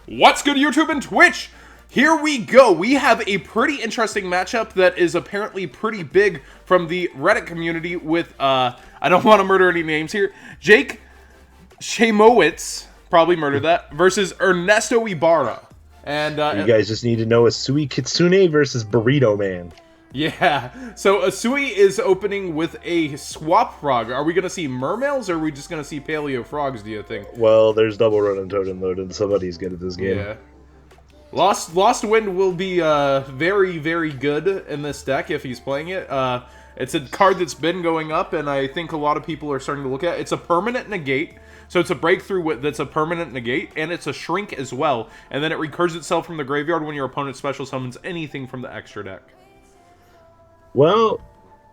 What's good, YouTube and Twitch? Here we go. We have a pretty interesting matchup that is apparently pretty big from the Reddit community with, I don't want to murder any names here, Jake Shamowitz, probably murdered that, versus Ernesto Ibarra. And you guys just need to know AsuiKitsune versus Burritoman. Yeah, so Asui is opening with a swap frog. Are we going to see mermales, or are we just going to see paleo frogs, do you think? Well, there's double run and totem loaded. Somebody's good at this game. Yeah. Lost Wind will be very, very good in this deck if he's playing it. It's a card that's been going up, and I think a lot of people are starting to look at it. It's a permanent negate, so it's a breakthrough that's a permanent negate, and it's a shrink as well. And then it recurs itself from the graveyard when your opponent special summons anything from the extra deck. Well,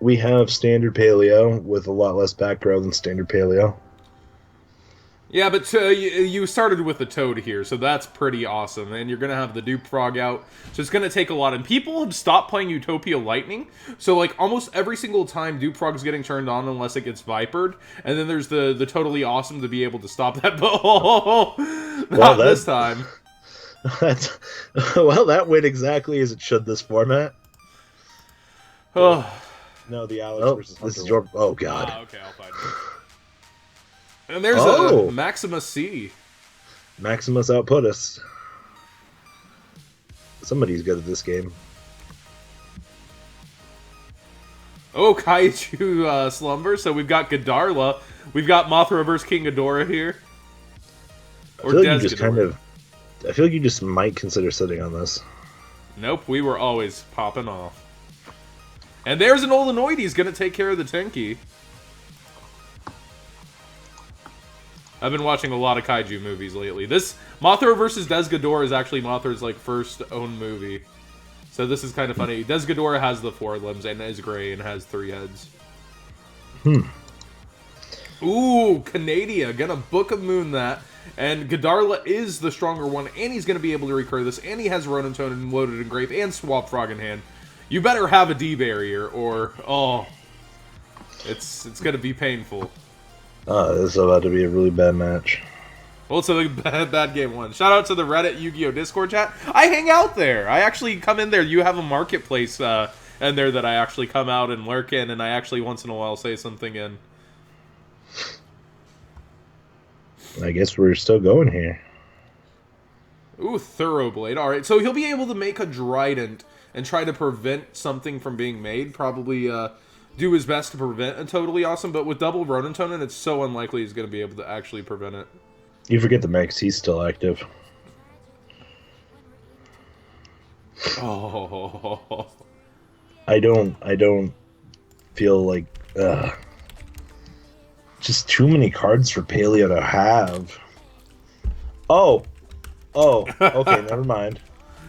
we have standard paleo with a lot less back row than standard paleo. Yeah, but you started with the Toad here, so that's pretty awesome. And you're going to have the Dupe Frog out, so it's going to take a lot. And people have stopped playing Utopia Lightning, so like almost every single time Dupe Frog's getting turned on unless it gets Vipered. And then there's the totally awesome to be able to stop that. Not this time. Well, that went exactly as it should this format. Oh. No, the Alex versus Hunter. This is your... Oh, God. Okay, I'll find it. And there's a Maxx C. Maximus output us. Somebody's good at this game. Oh, Kaiju Slumber. So we've got Godarla. We've got Mothra versus King Ghidorah here. Or I feel like you just kind of... I feel like you just might consider sitting on this. Nope, we were always popping off. And there's an Olenoid. He's going to take care of the Tenki. I've been watching a lot of kaiju movies lately. This Mothra versus Ghidorah is actually Mothra's like first own movie. So this is kind of funny. Ghidorah has the 4 limbs and is gray and has 3 heads. Ooh, Canadia. Gonna Book of Moon that. And Godarla is the stronger one, and he's going to be able to recur this, and he has Ronin Totem loaded in grave and Swap Frog in hand. You better have a D barrier, or it's gonna be painful. This is about to be a really bad match. Well, it's a bad game one. Shout out to the Reddit Yu-Gi-Oh Discord chat. I hang out there. I actually come in there. You have a marketplace in there that I actually come out and lurk in, and I actually once in a while say something in. I guess we're still going here. Ooh, Thoroughblade. All right, so he'll be able to make a Trident and try to prevent something from being made. Probably do his best to prevent a Totally Awesome, but with double Ronin Totem, it's so unlikely he's going to be able to actually prevent it. You forget the Maxx C's still active. Oh. I don't feel like... just too many cards for Paleo to have. Oh, okay, never mind.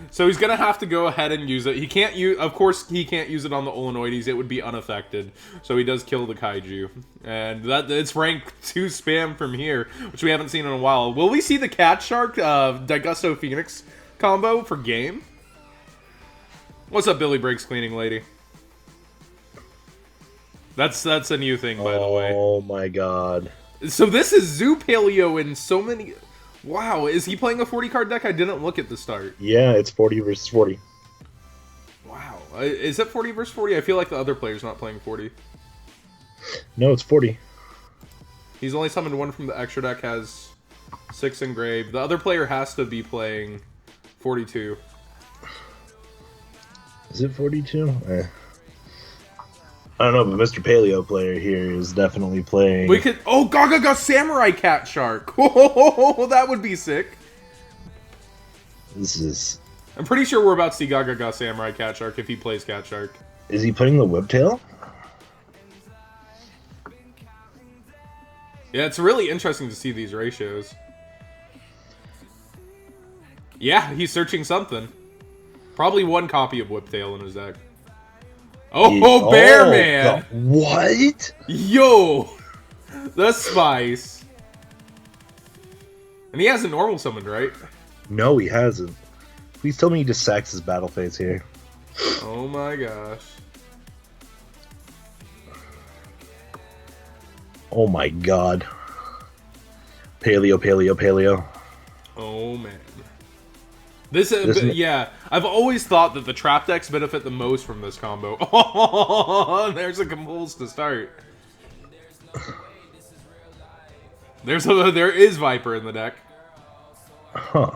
So he's going to have to go ahead and use it. He can't use, of course, he can't use it on the Olenoides. It would be unaffected. So he does kill the Kaiju. And it's rank 2 spam from here, which we haven't seen in a while. Will we see the Cat Shark, Daigusto Phoenix combo for game? What's up, Billy Breaks Cleaning Lady? That's a new thing, by the way. Oh my god. So this is Zoo Paleo in so many... Wow, is he playing a 40-card deck? I didn't look at the start. Yeah, it's 40 versus 40. Wow. Is it 40 versus 40? I feel like the other player's not playing 40. No, it's 40. He's only summoned 1 from the extra deck, has 6 engraved. The other player has to be playing 42. Is it 42? I don't know, but Mr. Paleo player here is definitely playing... We could... Oh, Gaga Samurai Cat Shark! Oh, that would be sick. This is... I'm pretty sure we're about to see Gaga Samurai Cat Shark if he plays Cat Shark. Is he putting the Whiptail? Yeah, it's really interesting to see these ratios. Yeah, he's searching something. Probably 1 copy of Whiptail in his deck. Oh, Bear Man! What? Yo! The spice. And he hasn't normal summoned, right? No, he hasn't. Please tell me he just sacks his battle phase here. Oh my gosh. Oh my god. Paleo, paleo, paleo. Oh man. Yeah, I've always thought that the trap decks benefit the most from this combo. Oh, there's a Compulse to start. There is Viper in the deck. Huh.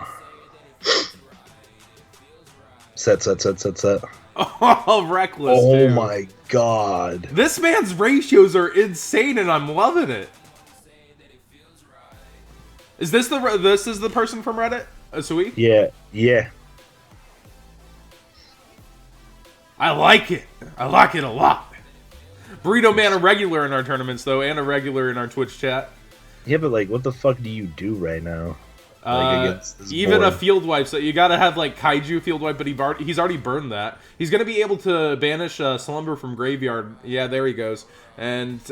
Set. Oh, reckless. Oh too. my god. This man's ratios are insane, and I'm loving it. Is this the person from Reddit? Asui? Yeah. I like it. I like it a lot. Burritoman a regular in our tournaments though, and a regular in our Twitch chat. Yeah, but like, what the fuck do you do right now? Against this Even board? a field wipe, so you gotta have like Kaiju field wipe, but he's already burned that. He's gonna be able to banish Slumber from Graveyard. Yeah, there he goes. And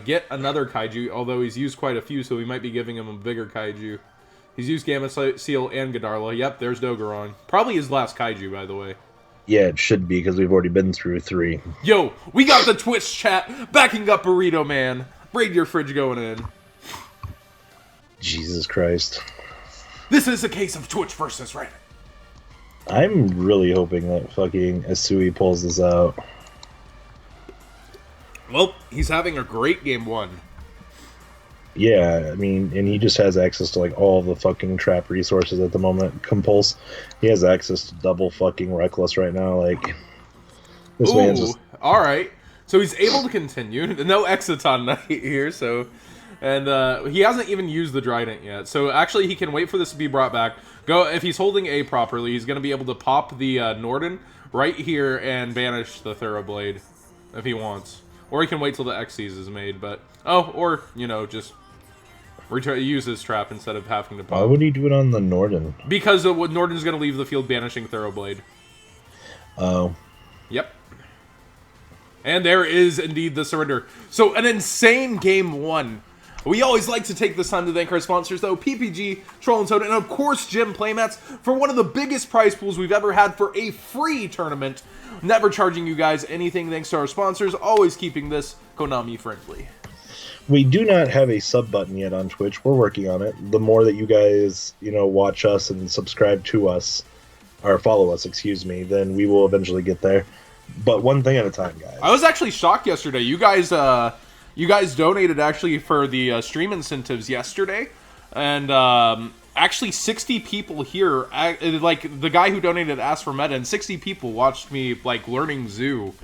get another Kaiju, although he's used quite a few, so we might be giving him a bigger Kaiju. He's used Gamma Seal and Godarla. Yep, there's Dogoron. Probably his last Kaiju, by the way. Yeah, it should be, because we've already been through 3. Yo, we got the Twitch chat backing up Burritoman. Braid your fridge going in. Jesus Christ. This is a case of Twitch versus Reddit. I'm really hoping that fucking Asui pulls this out. Well, he's having a great game 1. Yeah, I mean, and he just has access to like all the fucking trap resources at the moment. Compulse, he has access to double fucking reckless right now. Like, this man's just... all right. So he's able to continue. No Exciton Knight here, so... And he hasn't even used the Trident yet. So actually, he can wait for this to be brought back. If he's holding A properly, he's going to be able to pop the Norden right here and banish the Thoroughblade if he wants. Or he can wait till the Xyz is made, but... Oh, or, you know, just... use his trap instead of having to pop. Why would he do it on the Norden? Because Norden's going to leave the field banishing Thoroughblade. Oh. Yep. And there is indeed the surrender. So an insane game 1. We always like to take this time to thank our sponsors, though. PPG, Troll and Soda, and of course Gym Playmats for one of the biggest prize pools we've ever had for a free tournament. Never charging you guys anything thanks to our sponsors. Always keeping this Konami friendly. We do not have a sub button yet on Twitch. We're working on it. The more that you guys, watch us and subscribe to us, or follow us, excuse me, then we will eventually get there. But one thing at a time, guys. I was actually shocked yesterday. You guys donated actually for the stream incentives yesterday, and actually 60 people here, like the guy who donated asked for meta, and 60 people watched me like learning Zoo,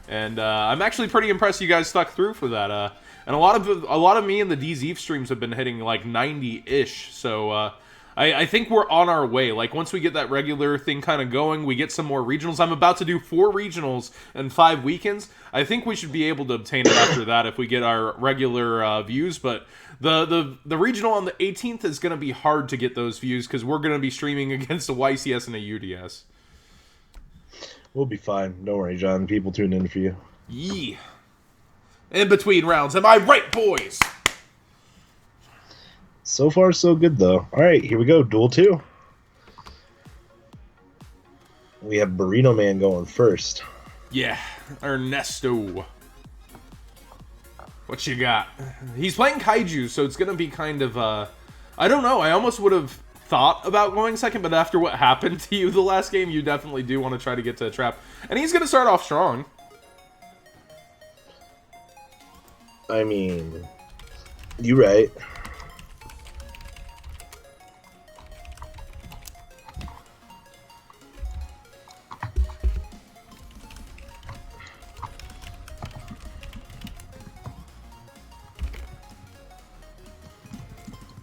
and I'm actually pretty impressed you guys stuck through for that. And a lot of me and the DZ streams have been hitting like 90-ish, so I think we're on our way. Like once we get that regular thing kind of going, we get some more regionals. I'm about to do 4 regionals and 5 weekends. I think we should be able to obtain it after that if we get our regular views. But the regional on the 18th is going to be hard to get those views because we're going to be streaming against a YCS and a UDS. We'll be fine. Don't worry, John. People tune in for you. Yee. In between rounds, am I right, boys? So far, so good, though. All right, here we go. Duel 2. We have Burritoman going first. Yeah, Ernesto. What you got? He's playing Kaiju, so it's going to be kind of, I don't know. I almost would have thought about going second, but after what happened to you the last game, you definitely do want to try to get to a trap. And he's going to start off strong. I mean, you right.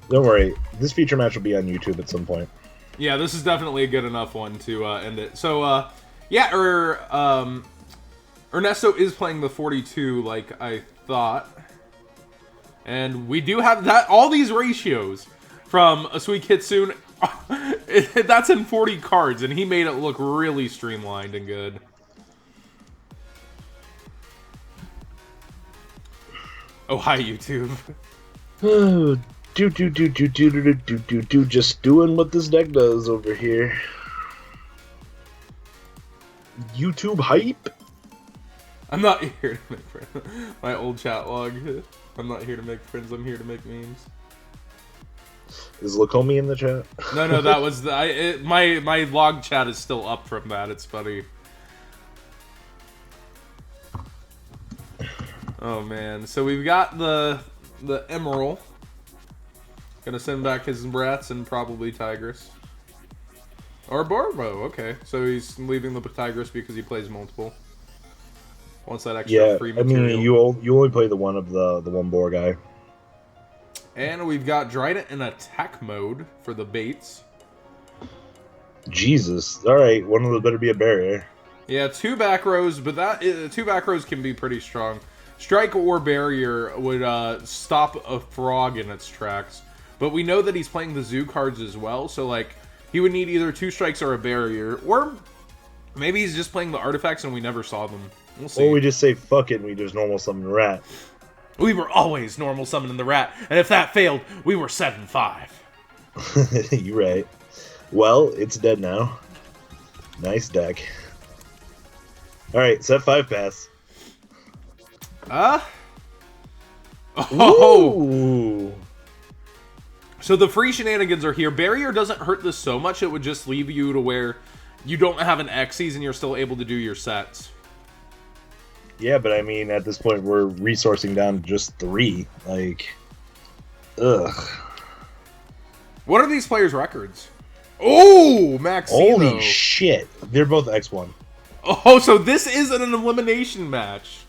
Don't worry, this feature match will be on YouTube at some point. Yeah, this is definitely a good enough one to end it. So, yeah, Ernesto is playing the 42 like I thought. And we do have that all these ratios from AsuiKitsune. That's in 40 cards, and he made it look really streamlined and good. Oh, hi, YouTube. Oh, just doing what this deck does over here. YouTube hype? I'm not here to make friends. My old chat log. I'm not here to make friends, I'm here to make memes. Is Lakomi in the chat? No, that was my log chat is still up from that. It's funny. Oh man, so we've got the Emerald. Gonna send back his brats and probably Tigress. Or Borbo, okay. So he's leaving the Tigress because he plays multiple. Wants that extra free material. I mean, you only play the one of the one boar guy. And we've got Drident in attack mode for the baits. Jesus. Alright, one of those better be a barrier. Yeah, 2 back rows, but 2 back rows can be pretty strong. Strike or barrier would stop a frog in its tracks. But we know that he's playing the zoo cards as well, so like he would need either 2 strikes or a barrier, or maybe he's just playing the artifacts and we never saw them. We'll see. Or we just say fuck it and we just normal summon a rat. We were always normal summoning the rat, and if that failed, we were 7-5. You're right. Well, it's dead now. Nice deck. Alright, set 5 pass. Oh! Ooh. So the free shenanigans are here. Barrier doesn't hurt this so much, it would just leave you to where you don't have an Xyz and you're still able to do your sets. Yeah, but I mean, at this point, we're resourcing down to just 3. Like, ugh. What are these players' records? Oh, Maxx C, Holy though. shit. They're both X1. Oh, so this isn't an elimination match.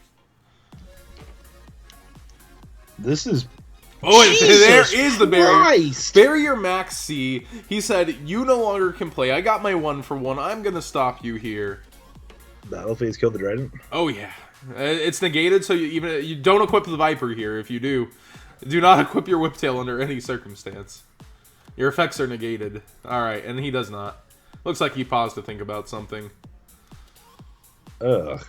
This is... Oh, Jesus there is the barrier. Christ. Barrier Maxx C. He said, you no longer can play. I got my 1-for-1. I'm going to stop you here. Battle phase killed the Trident? Oh, yeah. It's negated, so you don't equip the Viper here. If you do not equip your Whiptail under any circumstance. Your effects are negated. Alright, and he does not. Looks like he paused to think about something. Ugh.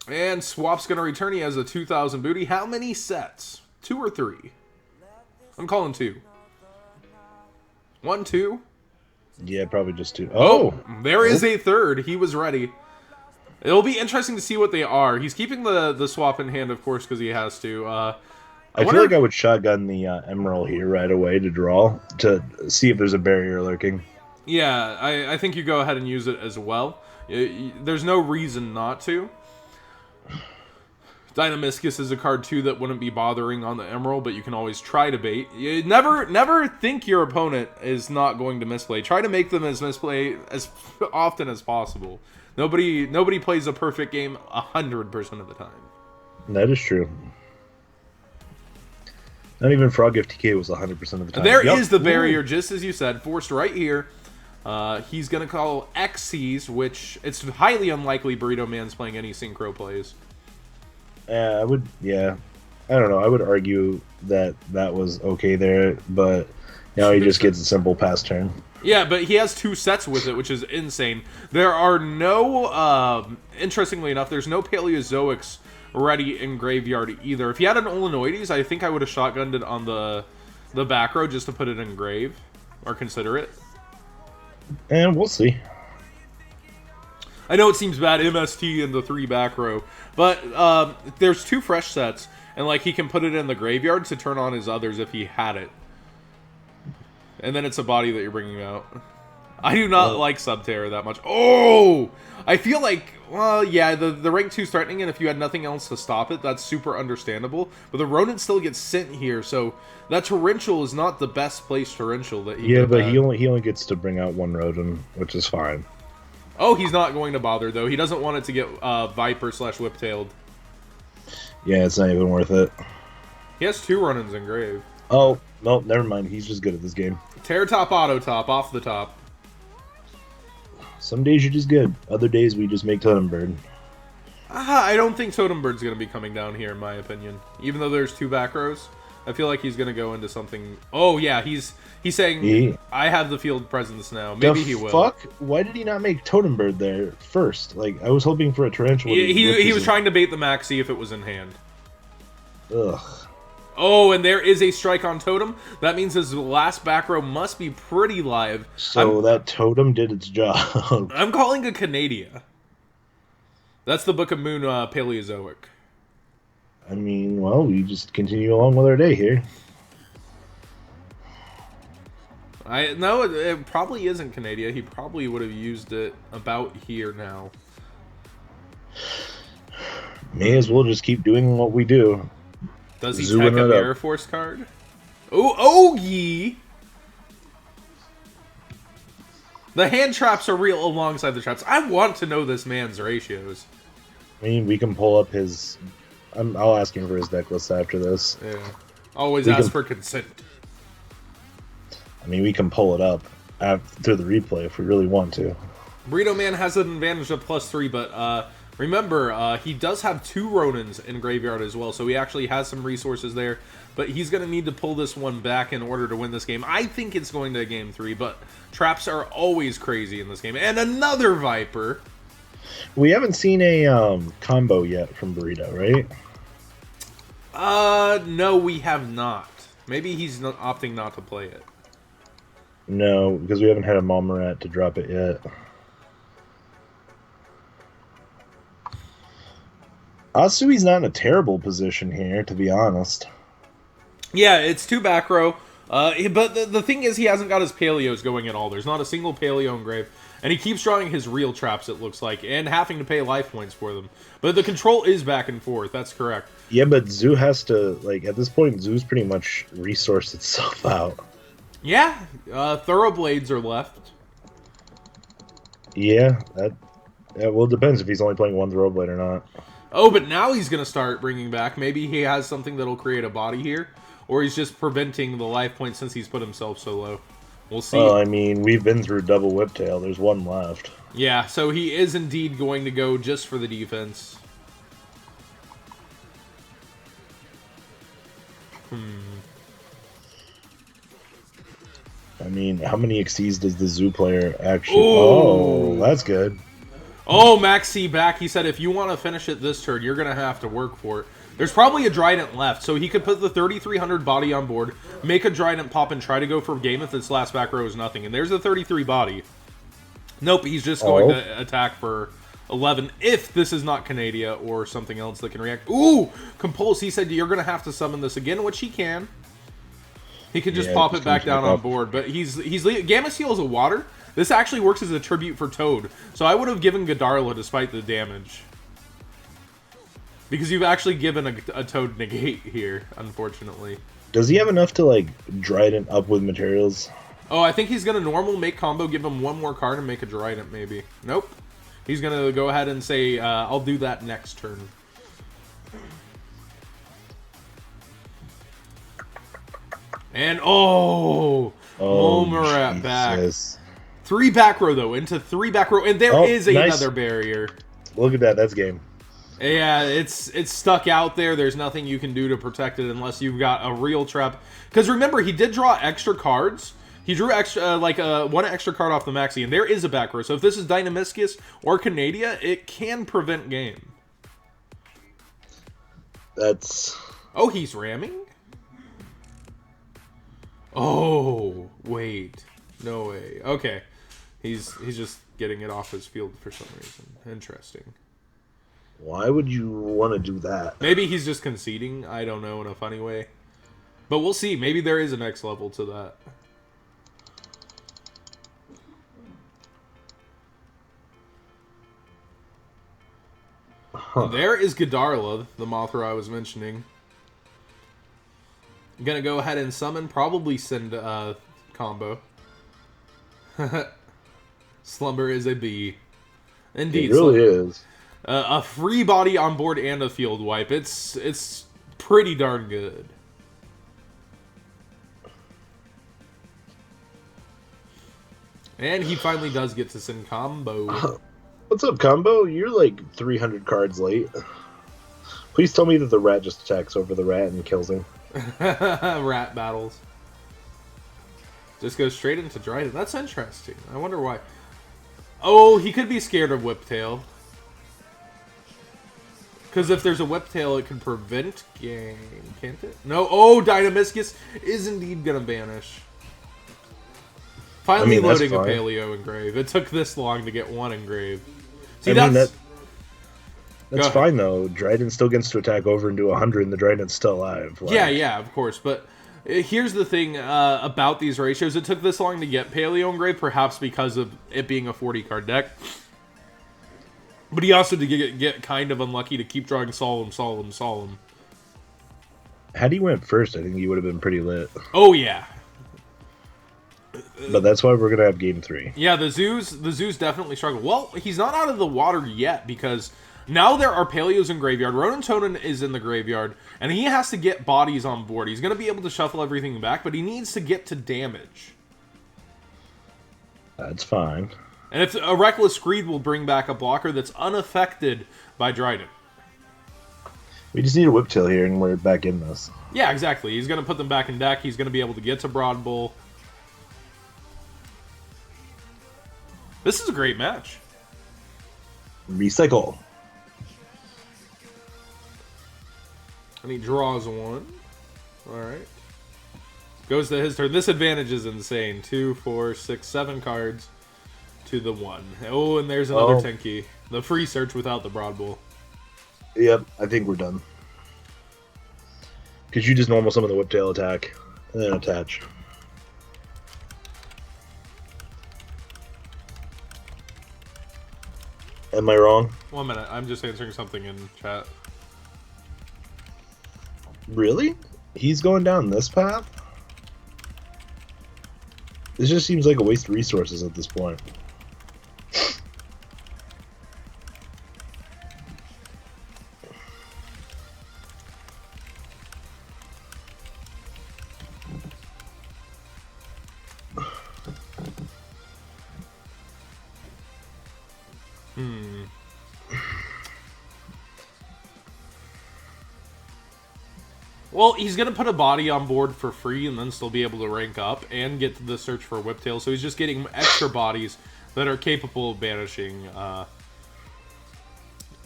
And Swap's going to return. He has a 2,000 booty. How many sets? 2 or 3? I'm calling 2. 1, 2? Yeah, probably just 2. Oh! There is a third. He was ready. It'll be interesting to see what they are. He's keeping the swap in hand, of course, because he has to. I feel like I would shotgun the Emerald here right away to draw, to see if there's a barrier lurking. Yeah, I think you go ahead and use it as well. There's no reason not to. Dynamiscus is a card, too, that wouldn't be bothering on the Emerald, but you can always try to bait. You never think your opponent is not going to misplay. Try to make them as misplay as often as possible. Nobody plays a perfect game 100% of the time. That is true. Not even Frog FTK was 100% of the time. There is the barrier, just as you said, forced right here. He's going to call Xyz, which it's highly unlikely Burritoman's playing any synchro plays. I don't know. I would argue that was okay there, but now he just gets a simple pass turn. Yeah, but he has 2 sets with it, which is insane. There are no, interestingly enough, there's no Paleozoics ready in Graveyard either. If he had an Olenoides, I think I would have shotgunned it on the back row just to put it in grave, or consider it. And we'll see. I know it seems bad, MST in the 3 back row, but there's 2 fresh sets, and like he can put it in the graveyard to turn on his others if he had it. And then it's a body that you're bringing out. I do not like Subterra that much. Oh! I feel like, well, yeah, the rank 2's threatening, and if you had nothing else to stop it, that's super understandable. But the Rodent still gets sent here, so that Torrential is not the best place Torrential that he but he only gets to bring out 1 Rodent, which is fine. Oh, he's not going to bother, though. He doesn't want it to get Viper/Whiptailed. Yeah, it's not even worth it. He has 2 run-ins in grave. Oh, no, never mind. He's just good at this game. Tear top, auto top, off the top. Some days you're just good. Other days we just make Totem Bird. I don't think Totem Bird's going to be coming down here, in my opinion. Even though there's 2 back rows, I feel like he's going to go into something... Oh, yeah, he's saying, I have the field presence now. Maybe he will. Fuck? Why did he not make Totem Bird there first? Like, I was hoping for a Tarantula. He was trying to bait the Maxx C if it was in hand. Ugh. Oh, and there is a strike on Totem. That means his last back row must be pretty live. So that Totem did its job. I'm calling a Canadia. That's the Book of Moon Paleozoic. I mean, well, we just continue along with our day here. No, it probably isn't Canada. He probably would have used it about here now. May as well just keep doing what we do. Does he tech a Air Force card? Oh, Ogie! The hand traps are real alongside the traps. I want to know this man's ratios. I mean, we can pull up his... I'll ask him for his deck list after this. Yeah. Always ask for consent. I mean, we can pull it up through the replay if we really want to. Burritoman has an advantage of +3, but remember, he does have 2 Ronins in Graveyard as well, so he actually has some resources there. But he's going to need to pull this one back in order to win this game. I think it's going to Game 3, but traps are always crazy in this game. And another Viper. We haven't seen a combo yet from Burrito, right? No, we have not. Maybe he's opting not to play it. No, because we haven't had a Malmarat to drop it yet. Asui's not in a terrible position here, to be honest. Yeah, it's 2 back row. But the thing is, he hasn't got his Paleos going at all. There's not a single Paleo in grave. And he keeps drawing his real traps, it looks like, and having to pay life points for them. But the control is back and forth, that's correct. Yeah, but Zoo has to, like, at this point, Zoo's pretty much resourced itself out. Yeah, Thoroughblades are left. Yeah, well, it depends if he's only playing 1 Thoroughblade or not. Oh, but now he's going to start bringing back. Maybe he has something that'll create a body here. Or he's just preventing the life points since he's put himself so low. We'll see. Well, I mean, we've been through double Whiptail. There's 1 left. Yeah, so he is indeed going to go just for the defense. I mean, how many XCs does the Zoo player actually... Oh, that's good. Oh, Maxx C back. He said if you want to finish it this turn, you're going to have to work for it. There's probably a Trident left, so he could put the 3,300 body on board, make a Trident pop, and try to go for game if this last back row is nothing. And there's the 33 body. Nope, he's just going to attack for 11 if this is not Canada or something else that can react. Ooh! Compulse, he said you're going to have to summon this again, which he can. He could just pop it back down on board, but he's Gamma Seal is a water. This actually works as a tribute for Toad, so I would have given Godarla despite the damage. Because you've actually given a Toad negate here, unfortunately. Does he have enough to, like, Trident up with materials? Oh, I think he's going to normal, make combo, give him 1 more card, and make a Trident, maybe. Nope. He's going to go ahead and say, I'll do that next turn. And, Malmarat back. 3 back row, though, into 3 back row, and there is another barrier. Look at that, that's game. Yeah, it's stuck out there. There's nothing you can do to protect it unless you've got a real trap. Because remember, he did draw extra cards. He drew extra, 1 extra card off the Maxx C, and there is a back row. So if this is Dynamiscus or Canada, it can prevent game. That's... Oh, he's ramming? Oh, wait. No way. Okay. He's just getting it off his field for some reason. Interesting. Why would you want to do that? Maybe he's just conceding. I don't know, in a funny way. But we'll see. Maybe there is a next level to that. Huh. There is Godarla, the Mothra I was mentioning. I'm gonna go ahead and summon, probably send combo. Slumber is a bee. Indeed. It really is. A free body on board and a field wipe. It's pretty darn good. And he finally does get to send combo. What's up, combo? You're like 300 cards late. Please tell me that the rat just attacks over the rat and kills him. Rat battles. Just goes straight into Trident. That's interesting. I wonder why. Oh, he could be scared of Whiptail. Because if there's a Whiptail, it can prevent game, can't it? No. Oh, Dynamiscus is indeed going to banish. Finally loading a Paleo engrave. It took this long to get 1 engrave. See, that's fine, though. Trident still gets to attack over and do 100, and the Trident's still alive. Like... Yeah, of course. But Here's the thing about these ratios. It took this long to get Paleo Engrave, perhaps because of it being a 40-card deck. But he also did get kind of unlucky to keep drawing Solemn. Had he went first, I think he would have been pretty lit. Oh, yeah. But that's why we're going to have game 3. Yeah, the zoos definitely struggle. Well, he's not out of the water yet, because now there are Paleos in graveyard. Ronan Tonin is in the graveyard, and he has to get bodies on board. He's going to be able to shuffle everything back, but he needs to get to damage. That's fine. And if a Reckless Greed will bring back a blocker that's unaffected by Dryden. We just need a Whiptail here, and we're back in this. Yeah, exactly. He's going to put them back in deck. He's going to be able to get to Broad Bull. This is a great match. Recycle. And he draws one. Alright. Goes to his turn. This advantage is insane. 2, 4, 6, 7 cards to the 1. Oh, and there's another Tenki. The free search without the Broad Bull. Yep, I think we're done. Because you just normal summon the Whiptail attack, and then attach. Am I wrong? 1 minute, I'm just answering something in chat. Really? He's going down this path? This just seems like a waste of resources at this point. Well, he's going to put a body on board for free and then still be able to rank up and get to the search for Whiptail. So he's just getting extra bodies that are capable of banishing.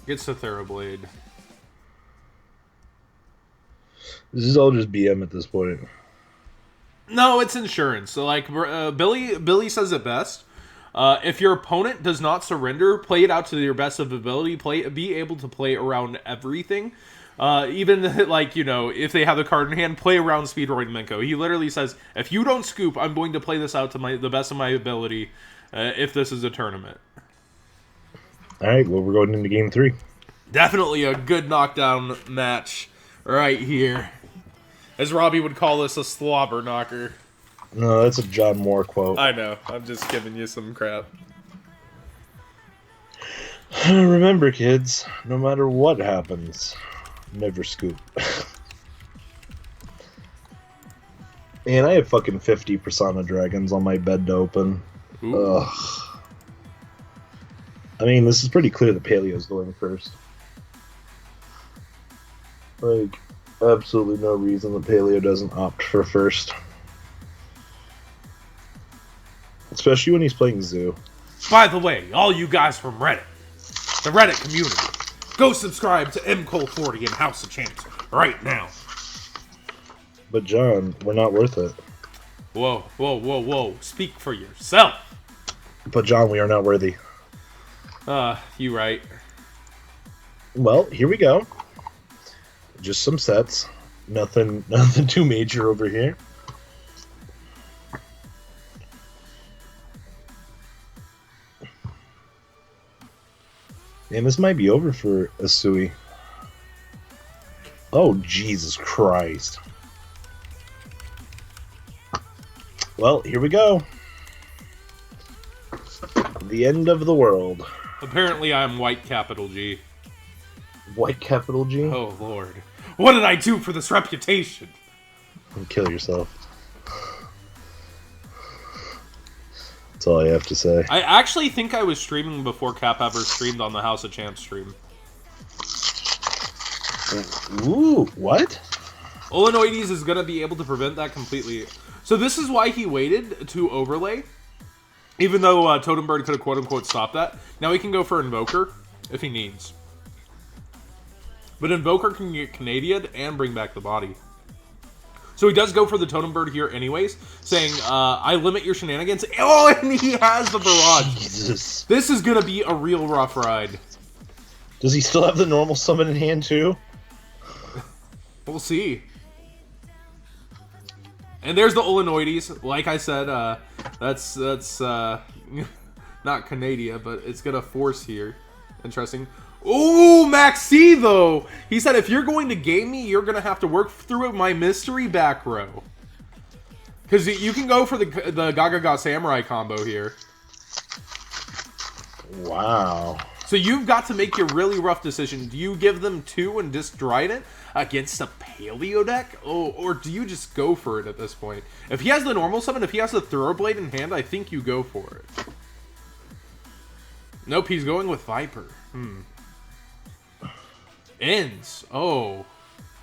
Gets to Therablade. This is all just BM at this point. No, it's insurance. So, like, Billy says it best. If your opponent does not surrender, play it out to your best of ability. Be able to play around everything. Even, like, you know, if they have the card in hand, play around Speedroid Menko. He literally says, if you don't scoop, I'm going to play this out to the best of my ability if this is a tournament. Alright, well, we're going into game 3. Definitely a good knockdown match right here. As Robbie would call this, a slobber knocker. No, that's a John Moore quote. I know. I'm just giving you some crap. Remember, kids, no matter what happens, never scoop. Man, I have fucking 50 Persona Dragons on my bed to open. Ooh. Ugh. I mean, this is pretty clear that Paleo's going first. Like, absolutely no reason that Paleo doesn't opt for first. Especially when he's playing Zoo. By the way, all you guys from Reddit, the Reddit community, go subscribe to MCole40 and House of Champs right now. But John, we're not worth it. Whoa, whoa, whoa, whoa. Speak for yourself. But John, we are not worthy. You right. Well, here we go. Just some sets. Nothing too major over here. Man, this might be over for Asui. Oh, Jesus Christ. Well, here we go. The end of the world. Apparently I'm white capital G. White capital G? Oh, Lord. What did I do for this reputation? Kill yourself. That's all I have to say. I actually think I was streaming before Cap ever streamed on the House of Champs stream. Ooh, what? Olenoides is going to be able to prevent that completely. So this is why he waited to overlay. Even though Totem Bird could have quote-unquote stopped that. Now he can go for Invoker if he needs. But Invoker can get Canadian and bring back the body. So he does go for the Totem Bird here anyways, saying, I limit your shenanigans. Oh, and he has the barrage. Jesus. This is going to be a real rough ride. Does he still have the normal summon in hand too? We'll see. And there's the Olenoides. Like I said, that's not Canada, but it's gonna force here. Interesting. Ooh, Maxx C though. He said if you're going to game me, you're gonna have to work through my mystery back row. Because you can go for the Gaga Samurai combo here. Wow. So you've got to make your really rough decision. Do you give them 2 and just Trident against a Paleo deck? Oh, or do you just go for it at this point? If he has the normal summon, if he has the Thoroughblade in hand, I think you go for it. Nope, he's going with Viper. Ends. Oh.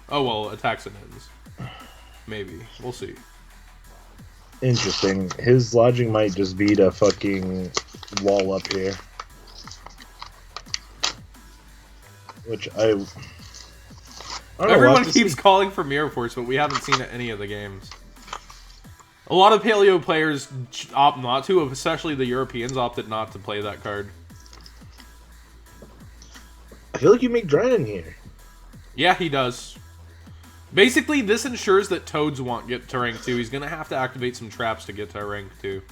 Oh, well, attacks and ends. Maybe. We'll see. Interesting. His lodging might just be to fucking wall up here. Which I don't know, everyone keeps calling for Mirror Force, but we haven't seen it in any of the games. A lot of Paleo players opt not to, especially the Europeans opted not to play that card. I feel like you make Dryden here. Yeah, he does. Basically, this ensures that Toads won't get to rank 2. He's going to have to activate some traps to get to rank 2.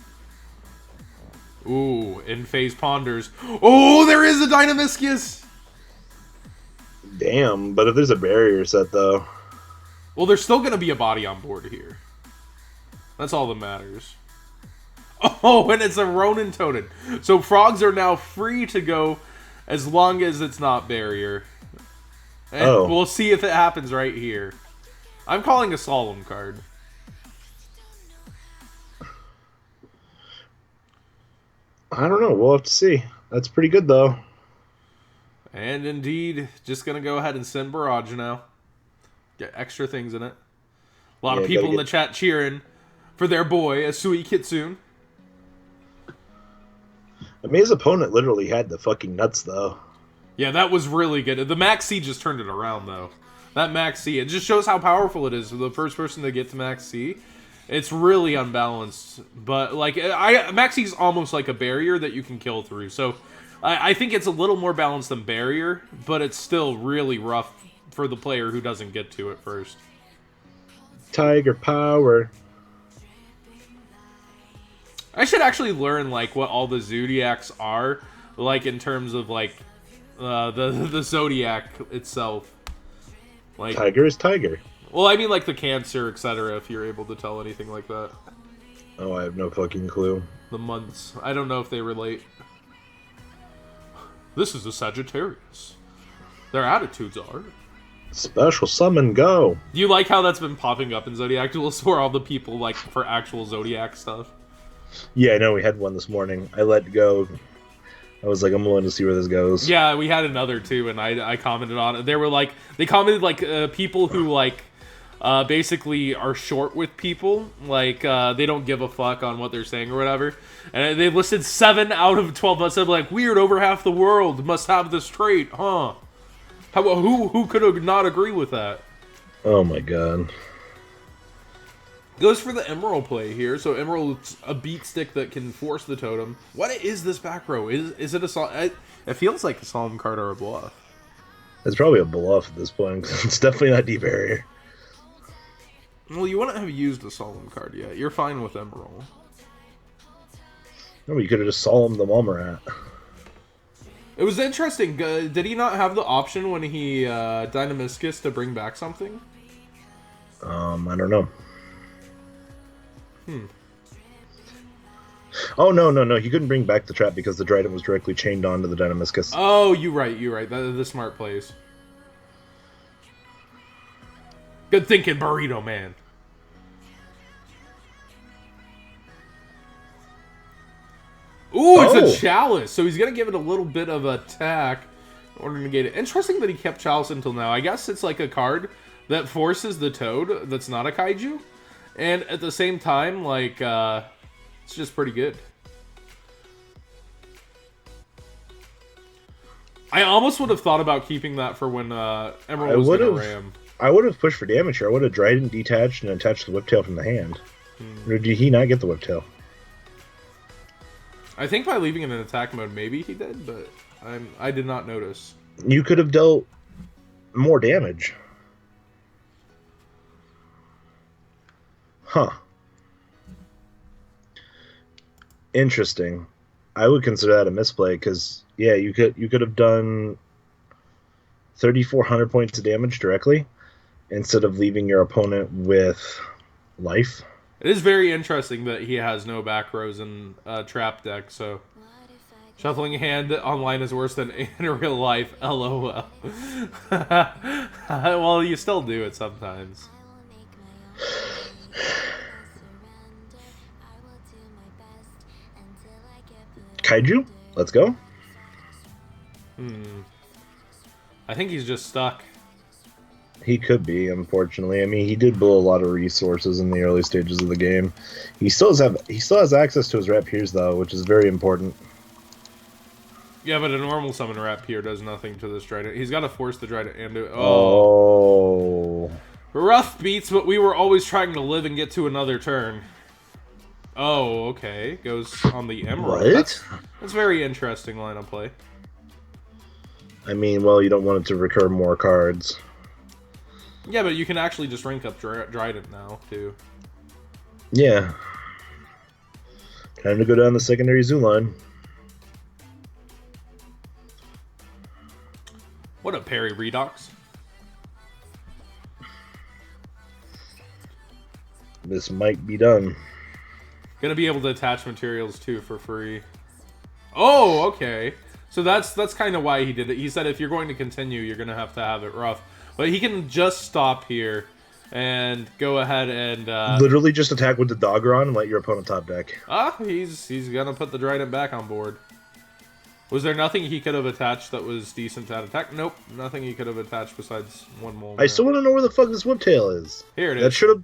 Ooh, in-phase Ponders. Oh, there is a Dynamiscus! Damn, but if there's a barrier set, though... Well, there's still going to be a body on board here. That's all that matters. Oh, and it's a Ronin Toad. So frogs are now free to go as long as it's not barrier. And we'll see if it happens right here. I'm calling a Solemn card. I don't know. We'll have to see. That's pretty good, though. And indeed, just going to go ahead and send Barrage now. Get extra things in it. A lot of people in the chat cheering for their boy, AsuiKitsune. I mean, his opponent literally had the fucking nuts, though. Yeah, that was really good. The Maxx C just turned it around, though. That Maxx C, it just shows how powerful it is for the first person to get to Maxx C. It's really unbalanced. But, like, Maxx C is almost like a barrier that you can kill through. So, I think it's a little more balanced than barrier, but it's still really rough for the player who doesn't get to it first. Tiger power. I should actually learn, like, what all the Zodiacs are, like, in terms of, like, the Zodiac itself. Like, tiger is tiger. Well, I mean, like, the Cancer, etc., if you're able to tell anything like that. Oh, I have no fucking clue. The months. I don't know if they relate. This is a Sagittarius. Their attitudes are... Special summon, go! Do you like how that's been popping up in Zodiac Duels for all the people, like, for actual Zodiac stuff? Yeah, I know, we had one this morning. I let go. I was like, I'm willing to see where this goes. Yeah, we had another, too, and I commented on it. They were like... They commented, like, people who, like... basically are short with people, like they don't give a fuck on what they're saying or whatever, and they listed 7 out of 12. I said, like, weird, over half the world must have this trait, huh? Who could not agree with that? Oh my god. Goes for the Emerald play here. So Emerald's a beat stick that can force the totem. What is this back row? Is it a it feels like a Solemn card or a bluff. It's probably a bluff at this point. It's definitely not deep barrier. Well, you wouldn't have used a Solemn card yet. You're fine with Emerald. No, you could have just Solemn the Walmarat. It was interesting. Did he not have the option when he Dynamiscus to bring back something? I don't know. Oh, no. He couldn't bring back the trap because the Trident was directly chained onto the Dynamiscus. Oh, you're right. That is the smart plays. Good thinking, Burrito Man. Ooh, it's a Chalice. So he's going to give it a little bit of attack in order to negate it. Interesting that he kept Chalice until now. I guess it's like a card that forces the Toad that's not a Kaiju. And at the same time, like, it's just pretty good. I almost would have thought about keeping that for when Emerald was going to ram. I would have pushed for damage here. I would have Trident detached and attached the Whiptail from the hand. Or did he not get the Whiptail? I think by leaving it in attack mode, maybe he did, but I did not notice. You could have dealt more damage. Huh. Interesting. I would consider that a misplay because yeah, you could have done 3,400 points of damage directly instead of leaving your opponent with life. It is very interesting that he has no back rows in trap deck, so shuffling hand online is worse than in real life. LOL. Well, you still do it sometimes. Kaiju, let's go. I think he's just stuck. He could be, unfortunately. I mean, he did blow a lot of resources in the early stages of the game. He still has access to his rapiers though, which is very important. Yeah, but a normal summon rapier does nothing to this Trident. He's got to force the Trident into... Oh. Rough beats, but we were always trying to live and get to another turn. Oh, okay. Goes on the Emerald. What? That's very interesting line of play. I mean, well, you don't want it to recur more cards. Yeah, but you can actually just rank up Trident now, too. Yeah. Time to go down the secondary zoo line. What a parry Redox. This might be done. Gonna be able to attach materials, too, for free. Oh, okay. So that's kind of why he did it. He said if you're going to continue, you're going to have it rough. But he can just stop here and go ahead and... literally just attack with the Doggeron and let your opponent top deck. He's going to put the Trident back on board. Was there nothing he could have attached that was decent at attack? Nope, nothing he could have attached besides one mole. I still want to know where the fuck this Whiptail is. Here it is. The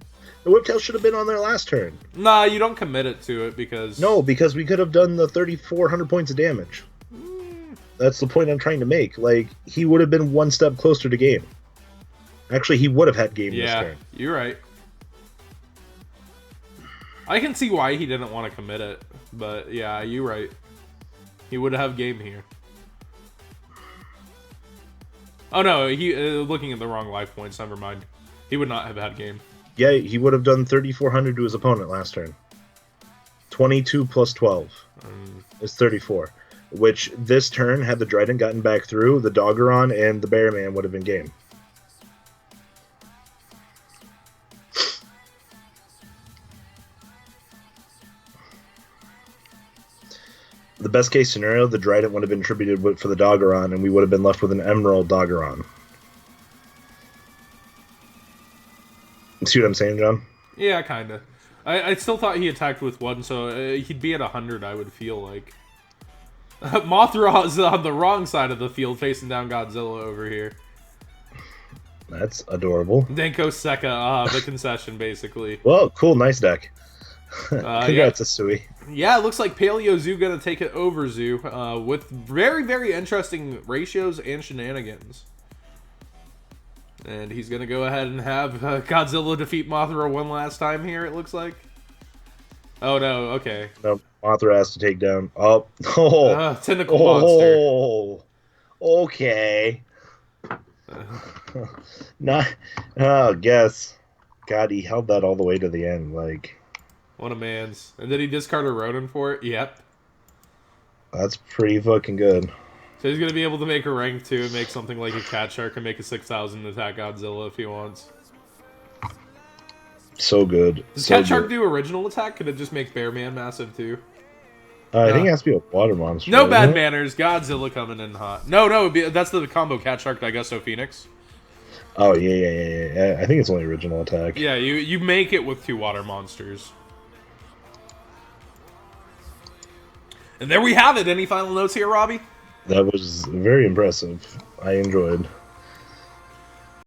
Whiptail should have been on there last turn. Nah, you don't commit it to it because... No, because we could have done the 3,400 points of damage. That's the point I'm trying to make. Like, he would have been one step closer to game. Actually, he would have had game this turn. Yeah, you're right. I can see why he didn't want to commit it, but yeah, you're right. He would have game here. Oh no, he looking at the wrong life points. Never mind. He would not have had game. Yeah, he would have done 3,400 to his opponent last turn. 22 plus 12 is 34. Which this turn, had the Trident gotten back through, the Doggeron and the Bearman would have been game. The best case scenario, the Trident would have been tributed for the Doggeron, and we would have been left with an Emerald Doggeron. See what I'm saying, John? Yeah, kind of. I still thought he attacked with one, so he'd be at 100, I would feel like. Mothra is on the wrong side of the field, facing down Godzilla over here. That's adorable. Denko Seka, the concession, basically. Well, cool, nice deck. Congrats, Asui. Yeah, it looks like Paleo Zoo gonna take it over Zoo, with very, very interesting ratios and shenanigans. And he's gonna go ahead and have Godzilla defeat Mothra one last time here, it looks like. Oh no, okay. No, Mothra has to take down... Tentacle monster. Okay. Guess. God, he held that all the way to the end, like... One of man's. And did he discard a Ronin for it? Yep. That's pretty fucking good. So he's going to be able to make a rank 2 and make something like a Cat Shark and make a 6,000 attack Godzilla if he wants. So good. Does Cat Shark do original attack? Could it just make Bearman massive too? I think it has to be a water monster. No bad manners. Godzilla coming in hot. No, that's the combo Cat Shark Digesto Phoenix. Oh, yeah. I think it's only original attack. Yeah, you make it with 2 water monsters. And there we have it. Any final notes here, Robbie? That was very impressive. I enjoyed.